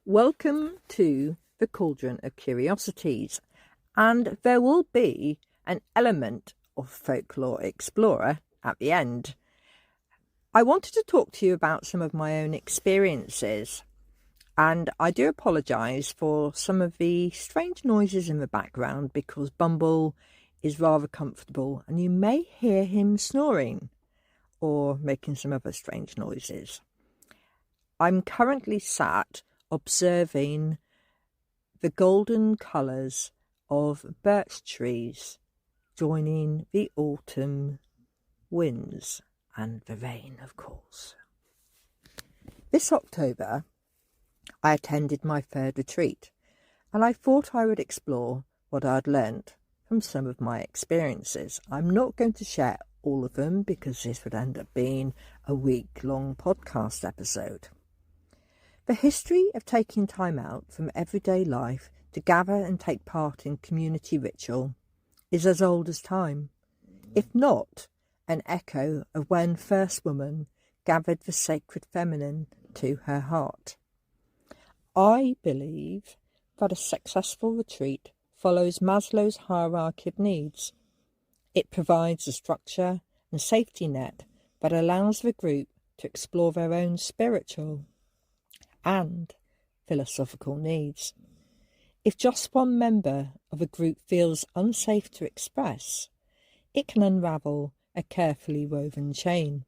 Welcome to the Cauldron of Curiosities, and there will be an element of Folklore Explorer at the end. I wanted to talk to you about some of my own experiences, and I do apologise for some of the strange noises in the background because Bumble is rather comfortable and you may hear him snoring or making some other strange noises. I'm currently sat observing the golden colours of birch trees joining the autumn winds and the rain, of course. This October I attended my third retreat, and I thought I would explore what I'd learnt from some of my experiences. I'm not going to share all of them because this would end up being a week-long podcast episode. The history of taking time out from everyday life to gather and take part in community ritual is as old as time, if not an echo of when first woman gathered the sacred feminine to her heart. I believe that a successful retreat follows Maslow's hierarchy of needs. It provides a structure and safety net that allows the group to explore their own spiritual and philosophical needs. If just one member of a group feels unsafe to express, it can unravel a carefully woven chain.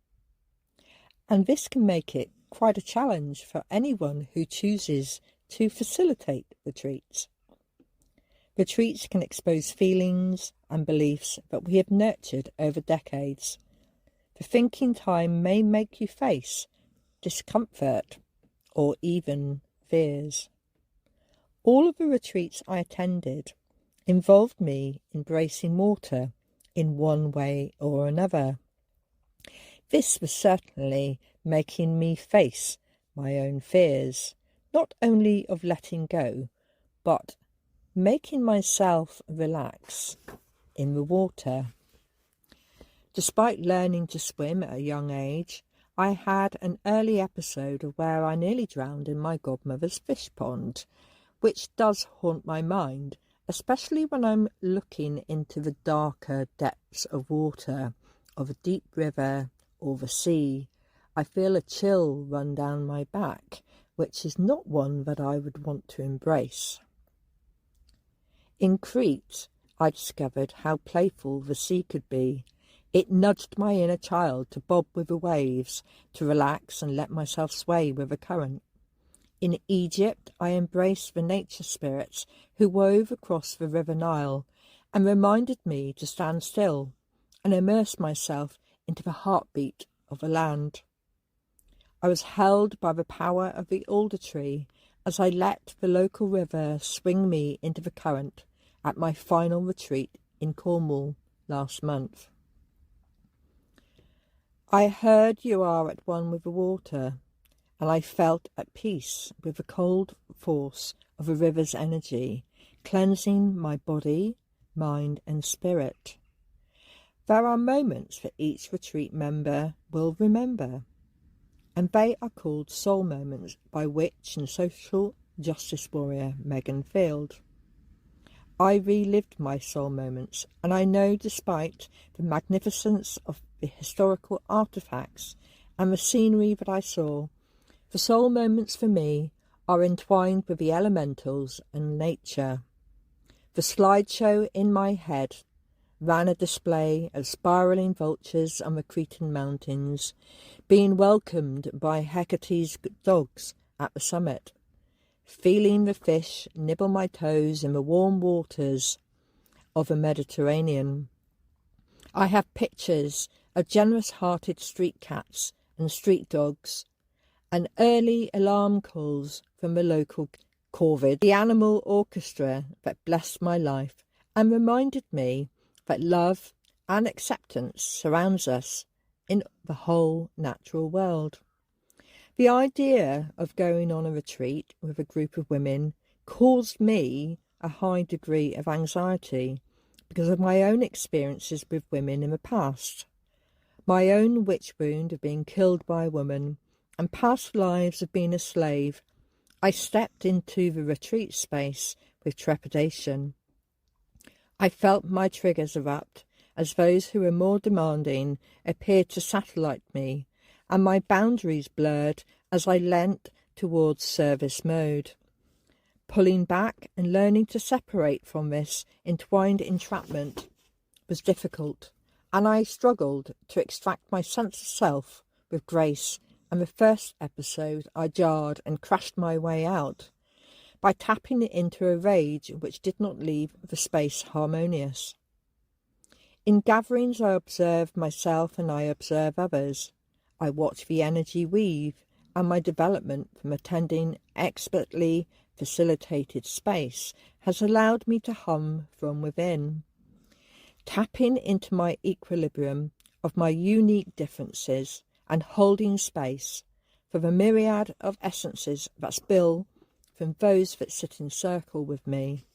And this can make it quite a challenge for anyone who chooses to facilitate retreats. Retreats can expose feelings and beliefs that we have nurtured over decades. The thinking time may make you face discomfort or even fears. All of the retreats I attended involved me embracing water in one way or another. This was certainly making me face my own fears, not only of letting go, but making myself relax in the water. Despite learning to swim at a young age, I had an early episode of where I nearly drowned in my godmother's fish pond, which does haunt my mind, especially when I'm looking into the darker depths of water, of a deep river or the sea. I feel a chill run down my back, which is not one that I would want to embrace. In Crete, I discovered how playful the sea could be. It nudged my inner child to bob with the waves, to relax and let myself sway with the current. In Egypt, I embraced the nature spirits who wove across the River Nile and reminded me to stand still and immerse myself into the heartbeat of the land. I was held by the power of the alder tree as I let the local river swing me into the current at my final retreat in Cornwall last month. I heard you are at one with the water, and I felt at peace with the cold force of the river's energy, cleansing my body, mind and spirit. There are moments that each retreat member will remember, and they are called soul moments by witch and social justice warrior Megan Field. I relived my soul moments, and I know despite the magnificence of the historical artefacts and the scenery that I saw, the soul moments for me are entwined with the elementals and nature. The slideshow in my head ran a display of spiralling vultures on the Cretan mountains, being welcomed by Hecate's dogs at the summit, feeling the fish nibble my toes in the warm waters of the Mediterranean. I have pictures of generous-hearted street cats and street dogs, and early alarm calls from the local corvid, the animal orchestra that blessed my life and reminded me that love and acceptance surrounds us in the whole natural world. The idea of going on a retreat with a group of women caused me a high degree of anxiety because of my own experiences with women in the past. My own witch wound of being killed by a woman and past lives of being a slave I stepped into the retreat space with trepidation. I felt my triggers erupt as those who were more demanding appeared to satellite me, and my boundaries blurred as I leant towards service mode. Pulling back and learning to separate from this entwined entrapment was difficult, and I struggled to extract my sense of self with grace, and the first episode I jarred and crashed my way out by tapping into a rage which did not leave the space harmonious. In gatherings I observe myself and I observe others. I watch the energy weave, and my development from attending expertly facilitated space has allowed me to hum from within. Tapping into my equilibrium of my unique differences and holding space for the myriad of essences that spill from those that sit in circle with me.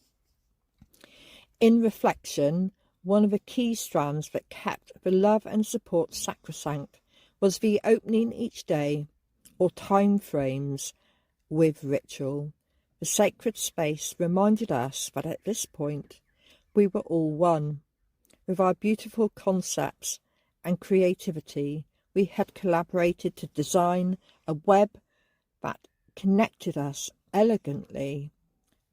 In reflection, one of the key strands that kept the love and support sacrosanct was the opening each day, or time frames, with ritual. The sacred space reminded us that at this point we were all one. With our beautiful concepts and creativity, we had collaborated to design a web that connected us elegantly,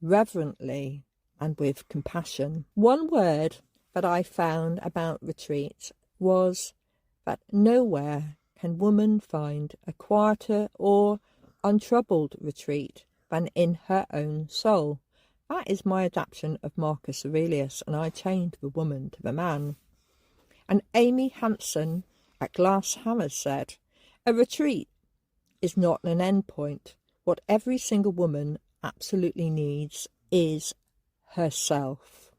reverently, and with compassion. One word that I found about retreats was that nowhere can woman find a quieter or untroubled retreat than in her own soul. That is my adaptation of Marcus Aurelius, and I chained the woman to the man. And Amy Hansen at Glass Hammer said, "A retreat is not an end point. What every single woman absolutely needs is herself.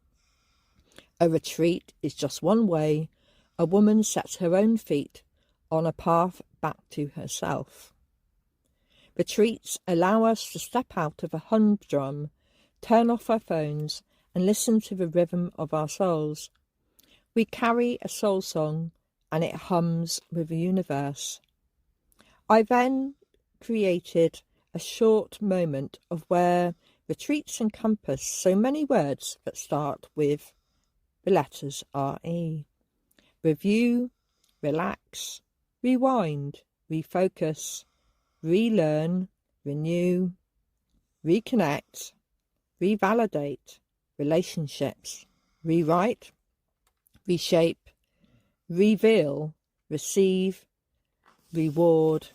A retreat is just one way a woman sets her own feet on a path back to herself. Retreats allow us to step out of a humdrum, turn off our phones, and listen to the rhythm of our souls. We carry a soul song, and it hums with the universe." I then created a short moment of where retreats encompass so many words that start with the letters RE. Review, relax, rewind, refocus, relearn, renew, reconnect, revalidate, relationships, rewrite, reshape, reveal, receive, reward,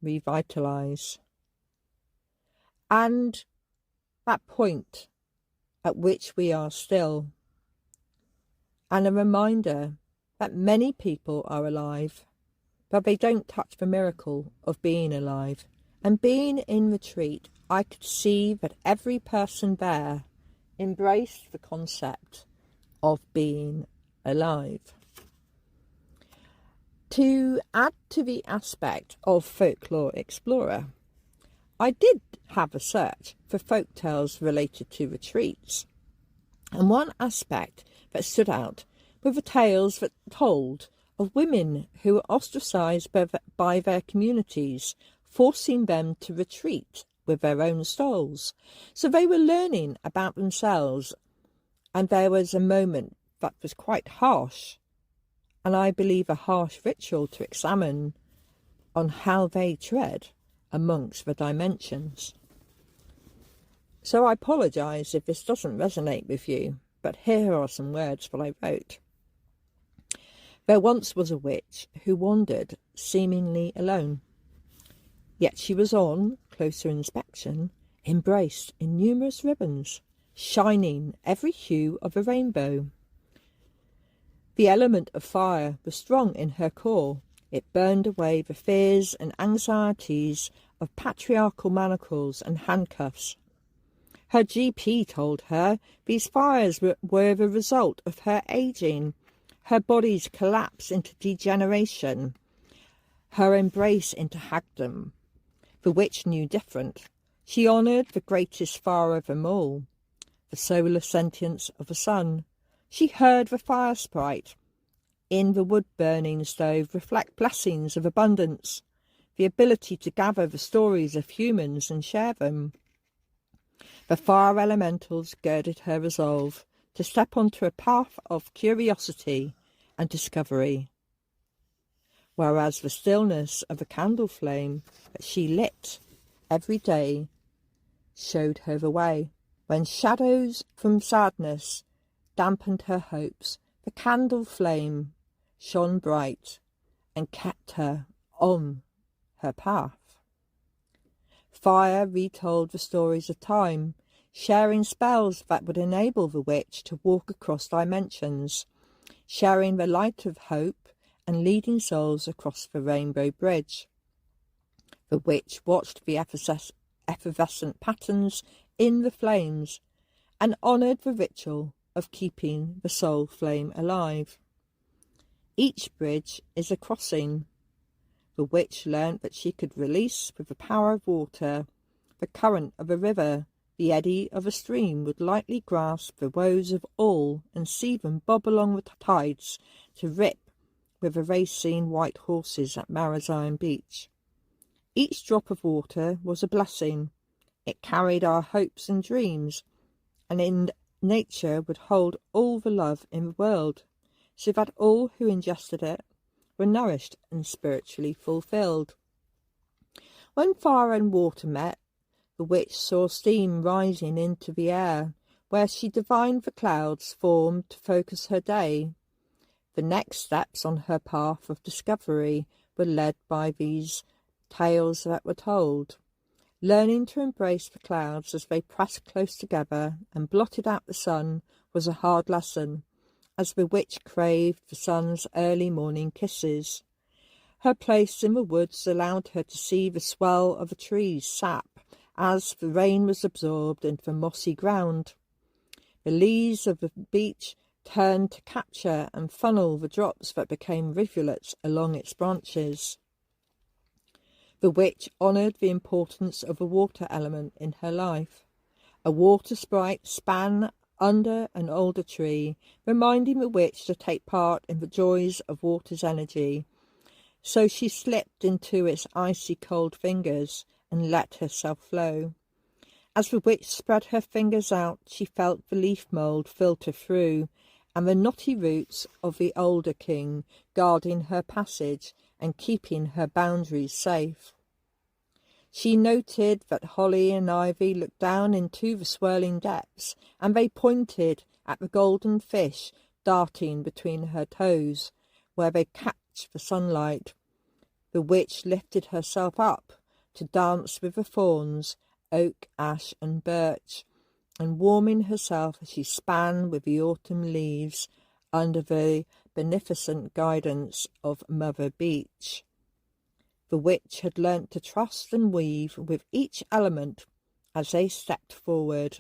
revitalize. And that point at which we are still, and a reminder that many people are alive, but they don't touch the miracle of being alive. And being in retreat, I could see that every person there embraced the concept of being alive. To add to the aspect of folklore explorer, I did have a search for folk tales related to retreats, and one aspect that stood out were the tales that told of women who were ostracised by their communities, forcing them to retreat with their own souls. So they were learning about themselves, and there was a moment that was quite harsh, and I believe a harsh ritual to examine on how they tread amongst the dimensions. So I apologise if this doesn't resonate with you, but here are some words that I wrote. There once was a witch who wandered seemingly alone, yet she was on closer inspection embraced in numerous ribbons, shining every hue of a rainbow. The element of fire was strong in her core. It burned away the fears and anxieties of patriarchal manacles and handcuffs. Her GP told her these fires were the result of her ageing, her body's collapse into degeneration, her embrace into hagdom. The witch knew different. She honoured the greatest fire of them all, the solar sentience of the sun. She heard the fire sprite in the wood-burning stove reflect blessings of abundance. the ability to gather the stories of humans and share them. The fire elementals girded her resolve to step onto a path of curiosity and discovery, whereas the stillness of a candle flame that she lit every day showed her the way. When shadows from sadness dampened her hopes, the candle flame shone bright and kept her on her path. Fire retold the stories of time, sharing spells that would enable the witch to walk across dimensions, sharing the light of hope and leading souls across the rainbow bridge. The witch watched the effervescent patterns in the flames and honoured the ritual of keeping the soul flame alive. Each bridge is a crossing. The witch learnt that she could release with the power of water the current of a river. The eddy of a stream would lightly grasp the woes of all and see them bob along the tides to rip with the racing white horses at Marazion Beach. Each drop of water was a blessing. It carried our hopes and dreams, and in nature would hold all the love in the world, so that all who ingested it were nourished and spiritually fulfilled. When fire and water met, the witch saw steam rising into the air, where she divined the clouds formed to focus her day. The next steps on her path of discovery were led by these tales that were told. Learning to embrace the clouds as they pressed close together and blotted out the sun was a hard lesson, as the witch craved the sun's early morning kisses. Her place in the woods allowed her to see the swell of a tree's sap as the rain was absorbed into the mossy ground. The leaves of the beech turned to capture and funnel the drops that became rivulets along its branches. The witch honoured the importance of a water element in her life. A water sprite span under an alder tree, reminding the witch to take part in the joys of water's energy. So she slipped into its icy cold fingers and let herself flow. As the witch spread her fingers out, she felt the leaf mould filter through, and the knotty roots of the alder king guarding her passage and keeping her boundaries safe. She noted that holly and ivy looked down into the swirling depths, and they pointed at the golden fish darting between her toes, where they catch the sunlight. The witch lifted herself up to dance with the thorns, oak, ash and birch, and warming herself as she span with the autumn leaves under the beneficent guidance of Mother Beech. The witch had learnt to trust and weave with each element as they stepped forward,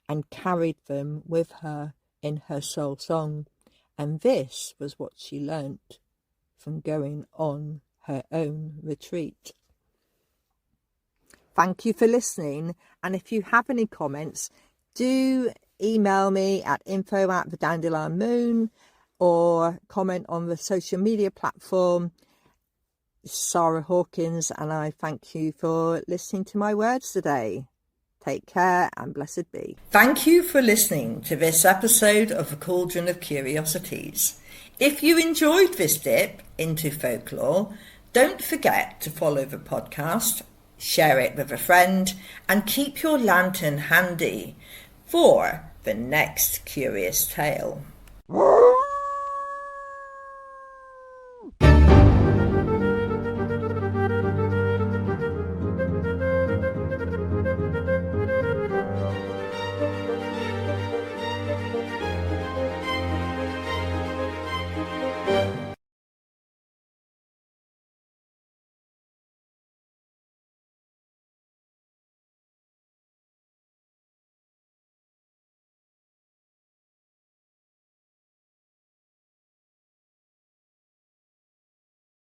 and carried them with her in her soul song, and this was what she learnt from going on her own retreat. Thank you for listening, and if you have any comments, do email me at info@thedandelion.moon or comment on the social media platform. It's Sarah Hawkins, and I thank you for listening to my words today. Take care and blessed be. Thank you for listening to this episode of the Cauldron of Curiosities. If you enjoyed this dip into folklore, don't forget to follow the podcast, share it with a friend, and keep your lantern handy for the next curious tale.